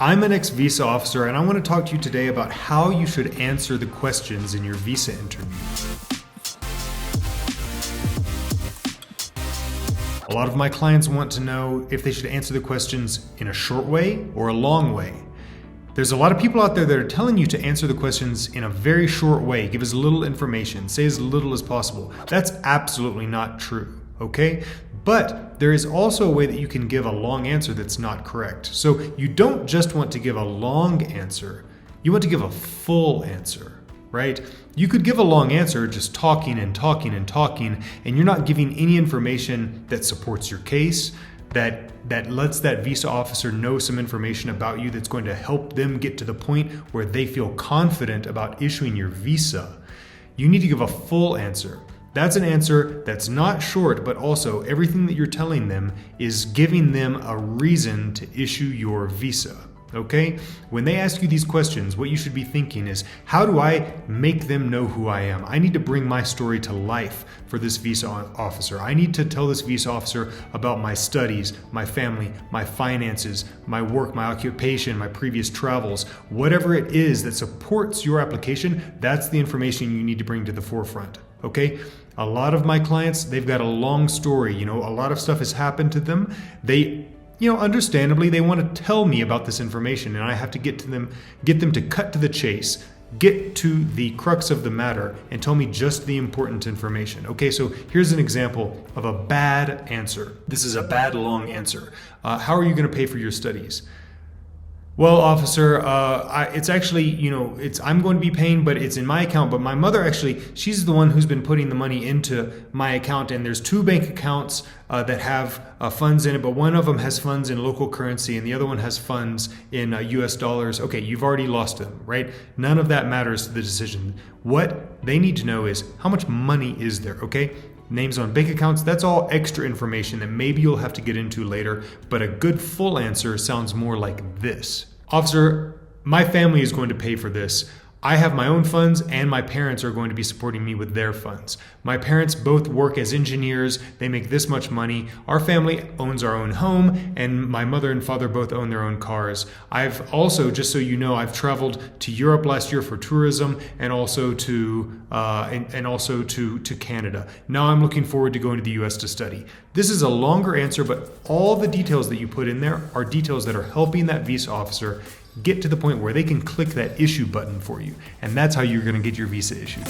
I'm an ex-visa officer, and I want to talk to you today about how you should answer the questions in your visa interview. A lot of my clients want to know if they should answer the questions in a short way or a long way. There's a lot of people out there that are telling you to answer the questions in a very short way, give as little information, say as little as possible. That's absolutely not true, okay? But there is also a way that you can give a long answer that's not correct. So you don't just want to give a long answer, you want to give a full answer, right? You could give a long answer just talking and talking and talking, and you're not giving any information that supports your case, that lets that visa officer know some information about you that's going to help them get to the point where they feel confident about issuing your visa. You need to give a full answer. That's an answer that's not short, but also everything that you're telling them is giving them a reason to issue your visa, okay? When they ask you these questions, what you should be thinking is, how do I make them know who I am? I need to bring my story to life for this visa officer. I need to tell this visa officer about my studies, my family, my finances, my work, my occupation, my previous travels. Whatever it is that supports your application, that's the information you need to bring to the forefront, okay? A lot of my clients, they've got a long story, a lot of stuff has happened to them. They, understandably, they want to tell me about this information, and I have to get them to cut to the chase, get to the crux of the matter, and tell me just the important information. Okay, so here's an example of a bad answer. This is a bad long answer. How are you going to pay for your studies? Well, officer, it's actually, I'm going to be paying, but it's in my account. But my mother actually, she's the one who's been putting the money into my account. And there's two bank accounts that have funds in it, but one of them has funds in local currency and the other one has funds in US dollars. Okay, you've already lost them, right? None of that matters to the decision. What they need to know is how much money is there, okay? Names on bank accounts, that's all extra information that maybe you'll have to get into later, but a good full answer sounds more like this. Officer, my family is going to pay for this. I have my own funds and my parents are going to be supporting me with their funds. My parents both work as engineers. They make this much money. Our family owns our own home and my mother and father both own their own cars. I've also, just so you know, I've traveled to Europe last year for tourism and also to Canada. Now I'm looking forward to going to the US to study. This is a longer answer, but all the details that you put in there are details that are helping that visa officer get to the point where they can click that issue button for you. And that's how you're going to get your visa issued.